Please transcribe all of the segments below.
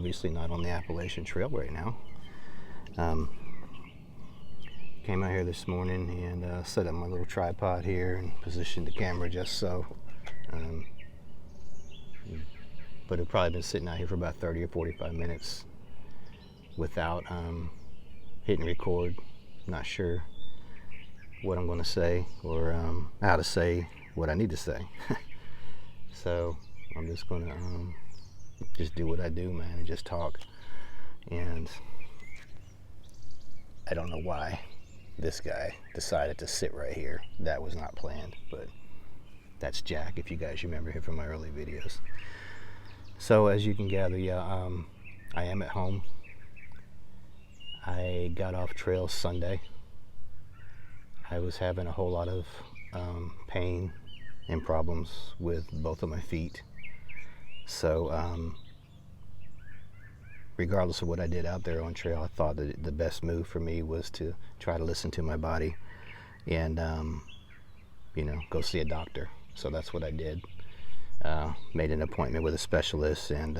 obviously not on the Appalachian Trail right now. Came out here this morning and set up my little tripod here and positioned the camera just so. But I've probably been sitting out here for about 30 or 45 minutes without hitting record. Not sure what I'm going to say or how to say what I need to say. So I'm just going to just do what I do, man, and just talk. And I don't know why this guy decided to sit right here. That was not planned, but that's Jack, if you guys remember him from my early videos. So as you can gather, yeah, I am at home. I got off trail Sunday. I was having a whole lot of pain and problems with both of my feet. So regardless of what I did out there on trail, I thought that the best move for me was to try to listen to my body and go see a doctor. So that's what I did. Made an appointment with a specialist and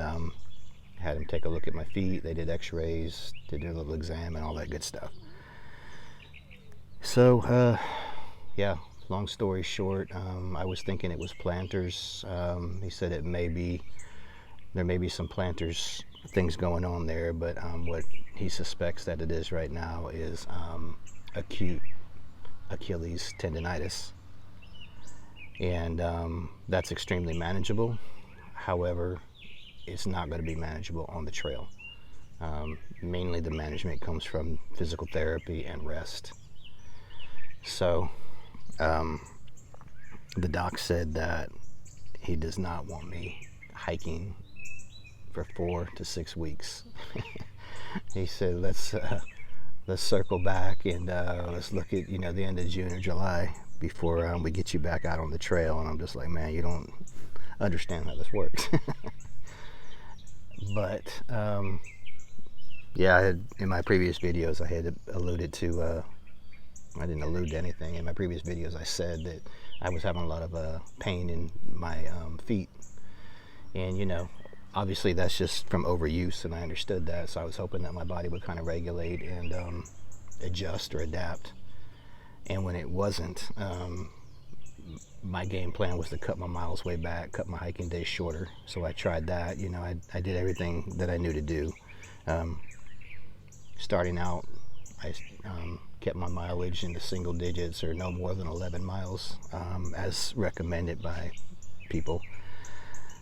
had him take a look at my feet. They did x-rays, did a little exam and all that good stuff. So yeah, long story short, I was thinking it was planters. He said there may be some planters things going on there, but what he suspects that it is right now is acute Achilles tendonitis. And that's extremely manageable. However, it's not going to be manageable on the trail. Mainly the management comes from physical therapy and rest. So the doc said that he does not want me hiking for 4 to 6 weeks. He said let's circle back and let's look at the end of June or July before we get you back out on the trail. And I'm just like, man, you don't understand how this works. But yeah, in my previous videos I had alluded to, I didn't allude to anything. In my previous videos I said that I was having a lot of pain in my feet. And obviously that's just from overuse, and I understood that. So I was hoping that my body would kind of regulate and adjust or adapt. And when it wasn't, my game plan was to cut my miles way back, cut my hiking days shorter. So I tried that. I did everything that I knew to do. Starting out, I kept my mileage into single digits or no more than 11 miles, as recommended by people.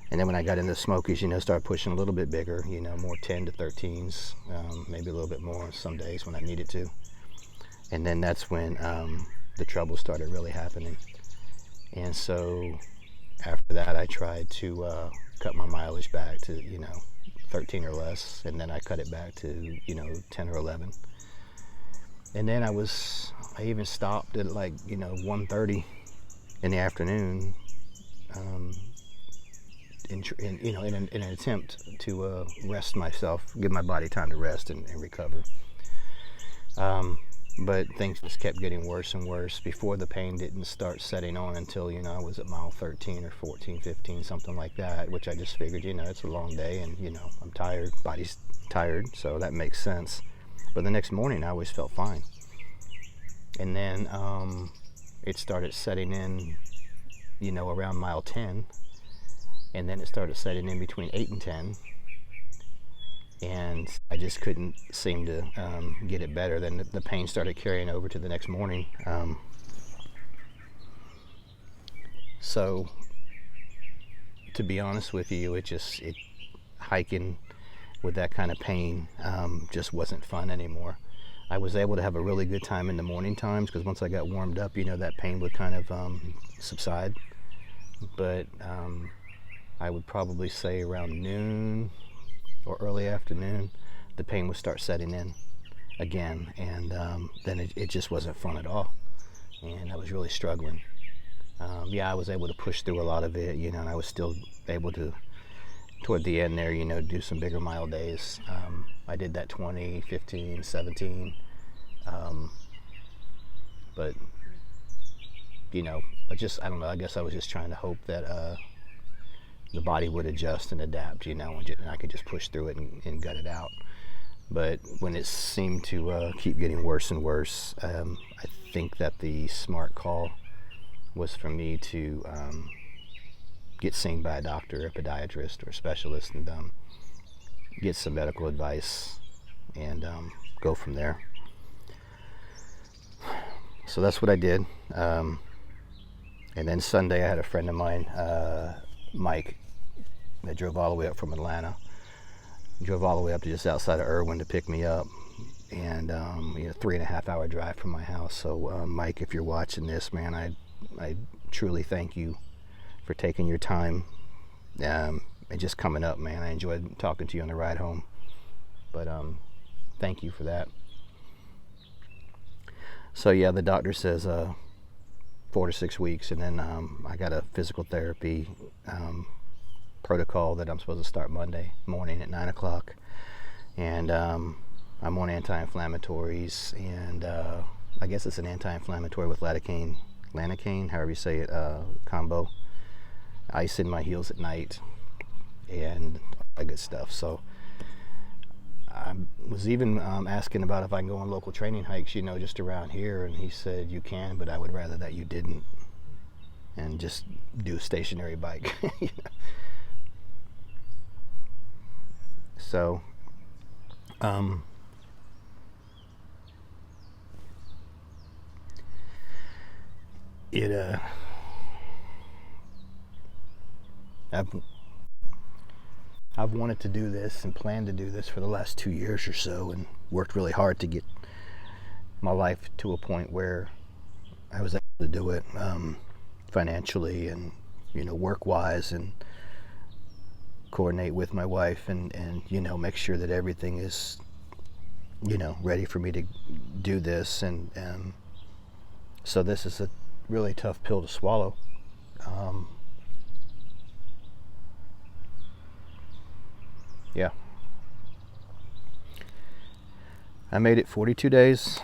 And then when I got into Smokies, started pushing a little bit bigger, more 10 to 13s, maybe a little bit more some days when I needed to. And then that's when the trouble started really happening. And so after that, I tried to cut my mileage back to, 13 or less. And then I cut it back to, 10 or 11. And then I even stopped at 1:30 in the afternoon in an attempt to rest myself, give my body time to rest and recover. But things just kept getting worse and worse before the pain didn't start setting on until, I was at mile 13 or 14, 15, something like that, which I just figured, it's a long day and, I'm tired, body's tired, so that makes sense. But the next morning I always felt fine. And then it started setting in, around mile 10. And then it started setting in between 8 and 10. And I just couldn't seem to get it better. Then the pain started carrying over to the next morning. So to be honest with you, hiking with that kind of pain just wasn't fun anymore. I was able to have a really good time in the morning times because once I got warmed up, that pain would kind of subside. But I would probably say around noon or early afternoon, the pain would start setting in again, and then it just wasn't fun at all, and I was really struggling. Yeah, I was able to push through a lot of it, and I was still able to, toward the end there, do some bigger mile days. I did that 20, 15, 17, but I don't know, I guess I was just trying to hope that the body would adjust and adapt, and I could just push through it and gut it out. But when it seemed to keep getting worse and worse, I think that the smart call was for me to get seen by a doctor, a podiatrist, or a specialist, and get some medical advice and go from there. So that's what I did. And then Sunday I had a friend of mine, Mike, that drove all the way up from Atlanta. Drove all the way up to just outside of Irwin to pick me up. And 3.5 hour drive from my house. So Mike, if you're watching this, man, I truly thank you for taking your time and just coming up, man. I enjoyed talking to you on the ride home. But thank you for that. So yeah, the doctor says 4 to 6 weeks, and then I got a physical therapy protocol that I'm supposed to start Monday morning at 9 o'clock. And I'm on anti-inflammatories, and I guess it's an anti-inflammatory with lanacane, however you say it, combo. Ice in my heels at night, and all that good stuff. So I was even asking about if I can go on local training hikes, just around here, and he said you can, but I would rather that you didn't, and just do a stationary bike. So I've wanted to do this and planned to do this for the last 2 years or so, and worked really hard to get my life to a point where I was able to do it financially and work-wise, and coordinate with my wife and make sure that everything is ready for me to do this, and so this is a really tough pill to swallow. Yeah, I made it 42 days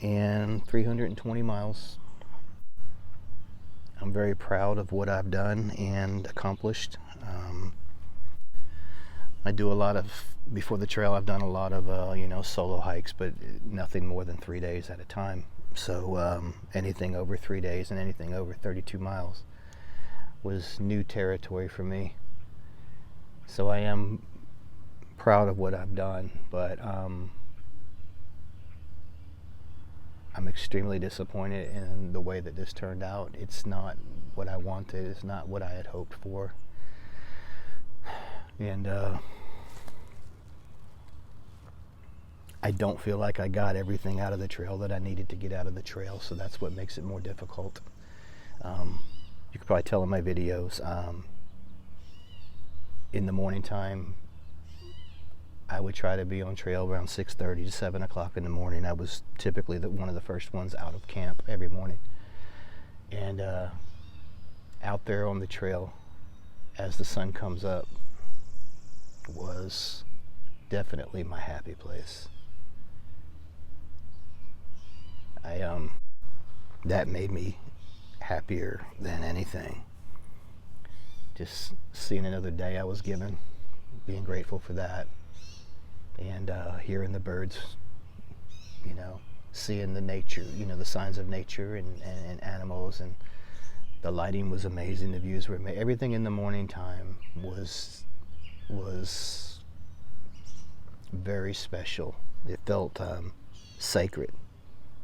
and 320 miles. I'm very proud of what I've done and accomplished. I do a lot of, before the trail, I've done a lot of solo hikes, but nothing more than 3 days at a time. So anything over 3 days and anything over 32 miles was new territory for me. So I am proud of what I've done, but I'm extremely disappointed in the way that this turned out. It's not what I wanted. It's not what I had hoped for. And I don't feel like I got everything out of the trail that I needed to get out of the trail, so that's what makes it more difficult. You could probably tell in my videos, in the morning time, I would try to be on trail around 6:30 to 7 o'clock in the morning. I was typically one of the first ones out of camp every morning. And out there on the trail, as the sun comes up, was definitely my happy place. That made me happier than anything. Just seeing another day I was given, being grateful for that, and hearing the birds, seeing the nature, the signs of nature and animals, and the lighting was amazing. The views were amazing. Everything in the morning time was very special. It felt sacred,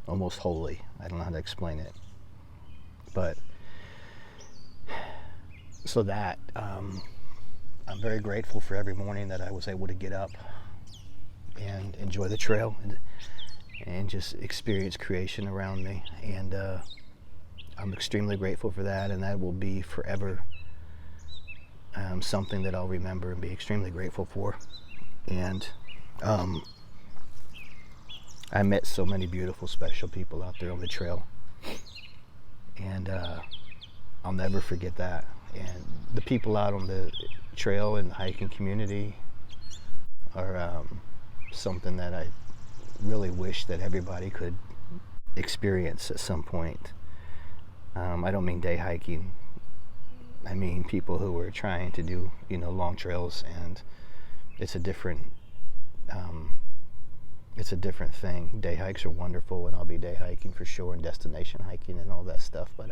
almost holy. I don't know how to explain it, but so that I'm very grateful for every morning that I was able to get up and enjoy the trail and just experience creation around me, and I'm extremely grateful for that, and that will be forever something that I'll remember and be extremely grateful for. And I met so many beautiful, special people out there on the trail, and I'll never forget that. And the people out on the trail and the hiking community are something that I really wish that everybody could experience at some point. I don't mean day hiking I mean people who are trying to do, you know, long trails, and it's a different thing. Day hikes are wonderful, and I'll be day hiking for sure, and destination hiking and all that stuff. But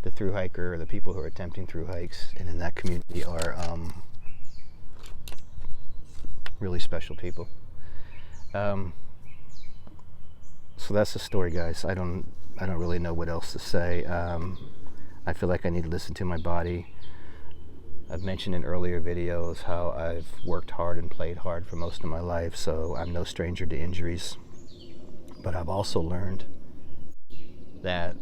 the through hiker, or the people who are attempting through hikes and in that community, are really special people. So that's the story, guys. I don't really know what else to say. I feel like I need to listen to my body. I've mentioned in earlier videos how I've worked hard and played hard for most of my life, so I'm no stranger to injuries. But I've also learned that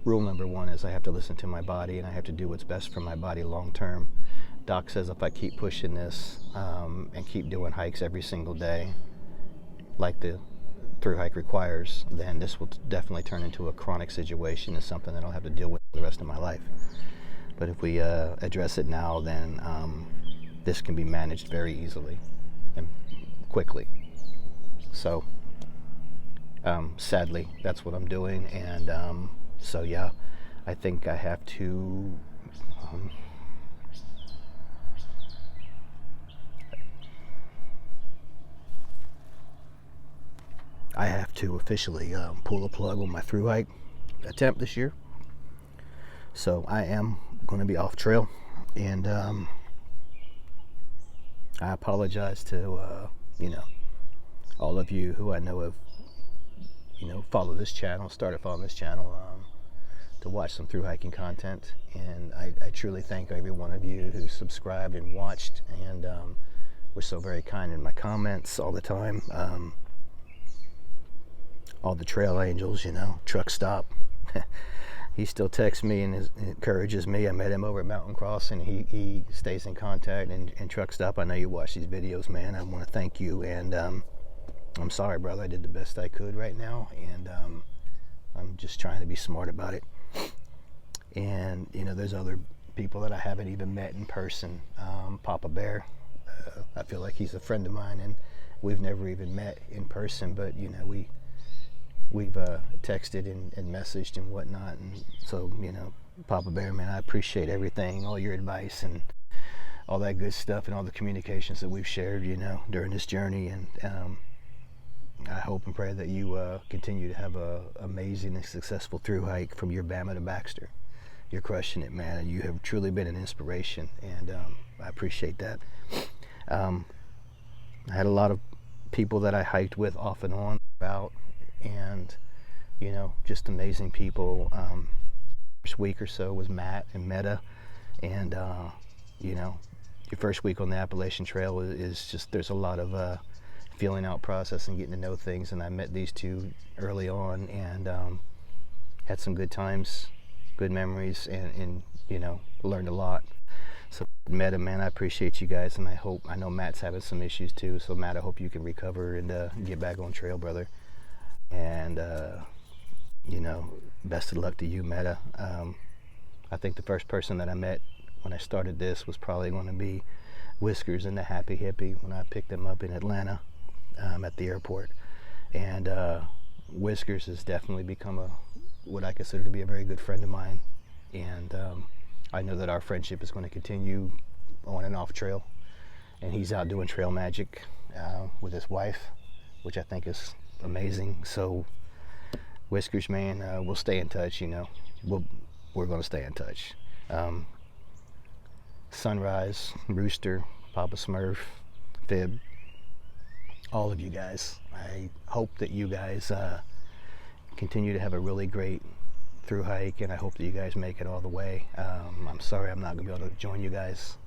rule number one is I have to listen to my body, and I have to do what's best for my body long term. Doc says if I keep pushing this and keep doing hikes every single day, like the through hike requires, then this will definitely turn into a chronic situation and something that I'll have to deal with for the rest of my life. But if we address it now, then this can be managed very easily and quickly. So sadly, that's what I'm doing. And so yeah, I think I have to officially pull the plug on my through hike attempt this year. So I am going to be off trail, and I apologize to you know, all of you who I know have, you know, followed this channel, started following this channel to watch some through hiking content, and I truly thank every one of you who subscribed and watched, and were so very kind in my comments all the time. All the trail angels, you know, truck stop. He still texts me and encourages me. I met him over at Mountain Cross, and he stays in contact. And truck stop, I know you watch these videos, man. I want to thank you, and I'm sorry, brother. I did the best I could right now, and I'm just trying to be smart about it. And you know, there's other people that I haven't even met in person. Papa Bear, I feel like he's a friend of mine, and we've never even met in person, but you know, we've texted and messaged and whatnot. And so, you know, Papa Bear, man, I appreciate everything, all your advice and all that good stuff, and all the communications that we've shared, you know, during this journey. And I hope and pray that you continue to have a amazing and successful through hike from your Bama to Baxter. You're crushing it, man, and you have truly been an inspiration, and I appreciate that. I had a lot of people that I hiked with off and on about, and you know, just amazing people. First week or so was Matt and Meta, and you know, your first week on the Appalachian Trail is just, there's a lot of feeling out process and getting to know things, and I met these two early on, and had some good times, good memories, and you know, learned a lot. So Meta, man, I appreciate you guys, and I know Matt's having some issues too, so Matt, I hope you can recover and get back on trail, brother. And you know, best of luck to you, Meta. I think the first person that I met when I started this was probably going to be Whiskers and the Happy Hippie when I picked them up in Atlanta at the airport. And Whiskers has definitely become what I consider to be a very good friend of mine, and I know that our friendship is going to continue on and off trail, and he's out doing trail magic with his wife, which I think is amazing. So Whiskers, man, we'll stay in touch. You know, we're going to stay in touch. Sunrise, Rooster, Papa Smurf, Fib, all of you guys, I hope that you guys continue to have a really great through hike, and I hope that you guys make it all the way. I'm sorry I'm not going to be able to join you guys,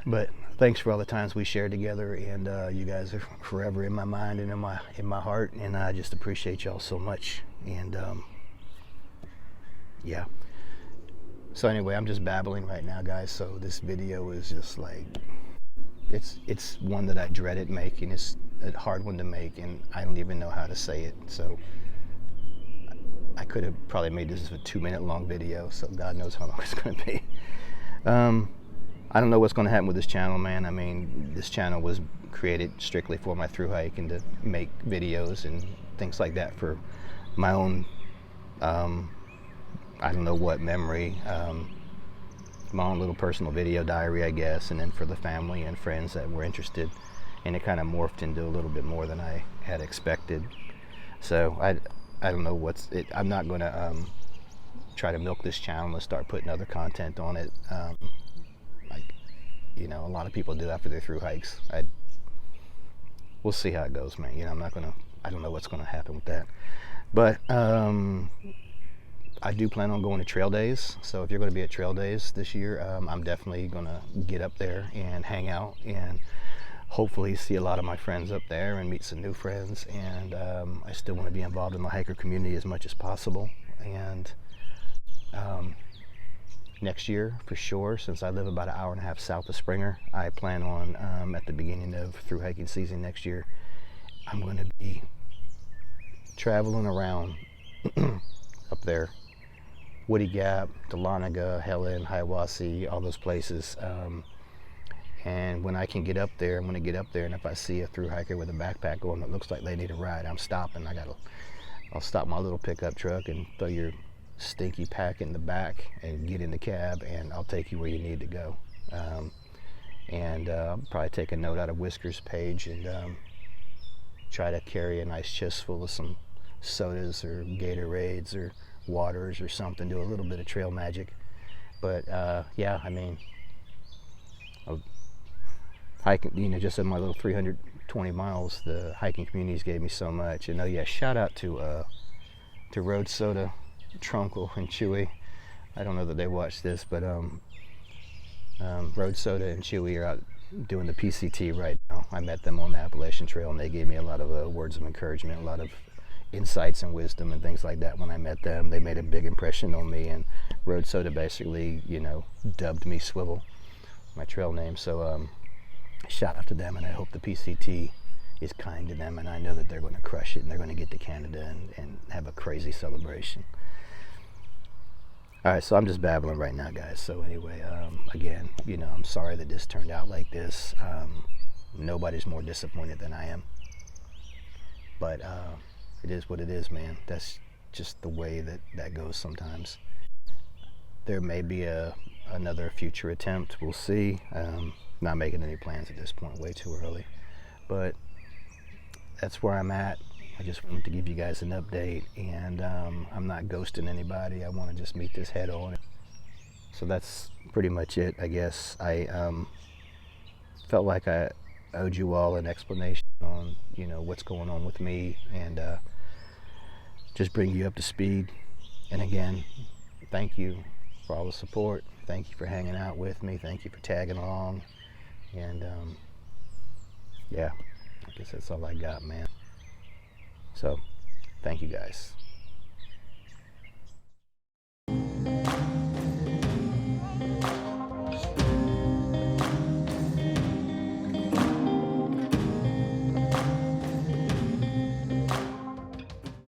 but thanks for all the times we shared together, and you guys are forever in my mind and in my heart, and I just appreciate y'all so much. And yeah, so anyway, I'm just babbling right now, guys, so this video is just like, it's one that I dreaded making. It's a hard one to make, and I don't even know how to say it, so I could have probably made this a 2-minute long video, so God knows how long it's going to be. I don't know what's going to happen with this channel, man. I mean, this channel was created strictly for my through hike and to make videos and things like that for my own I don't know what memory, my own little personal video diary, I guess, and then for the family and friends that were interested, and it kind of morphed into a little bit more than I had expected. So I don't know what's it. I'm not going to try to milk this channel and start putting other content on it, like a lot of people do after they're through hikes. We'll see how it goes, man. I don't know what's going to happen with that, but I do plan on going to trail days. So if you're going to be at trail days this year, I'm definitely going to get up there and hang out and hopefully see a lot of my friends up there and meet some new friends. And I still want to be involved in the hiker community as much as possible. And next year, for sure, since I live about an hour and a half south of Springer, I plan on at the beginning of through hiking season next year, I'm going to be traveling around up there, Woody Gap, Dahlonega, Helen, Hiawassee, all those places. And when I can get up there, I'm going to get up there, and if I see a through hiker with a backpack going that looks like they need a ride, I'm stopping. I'll stop my little pickup truck and throw your stinky pack in the back and get in the cab, and I'll take you where you need to go. I'll probably take a note out of Whisker's page and try to carry a nice chest full of some sodas or Gatorades or waters or something, do a little bit of trail magic. But yeah, I mean, hiking, just in my little 320 miles, the hiking communities gave me so much. And yeah, shout out to Road Soda, Trunkle, and Chewy. I don't know that they watch this, but Road Soda and Chewy are out doing the PCT right now. I met them on the Appalachian Trail, and they gave me a lot of words of encouragement, a lot of insights and wisdom and things like that. When I met them, they made a big impression on me, and Road Soda basically, dubbed me Swivel, my trail name. So shout out to them, and I hope the PCT is kind to them, and I know that they're going to crush it, and they're going to get to Canada and have a crazy celebration. All right, so I'm just babbling right now, guys. So anyway, again, I'm sorry that this turned out like this. Nobody's more disappointed than I am, but it is what it is, man. That's just the way that goes sometimes. There may be another future attempt. We'll see. Not making any plans at this point, way too early, but that's where I'm at. I just wanted to give you guys an update, and I'm not ghosting anybody. I want to just meet this head on. So that's pretty much it, I guess. I felt like I owed you all an explanation on what's going on with me, and just bring you up to speed. And again, thank you for all the support. Thank you for hanging out with me. Thank you for tagging along. And yeah, I guess that's all I got, man. So thank you guys.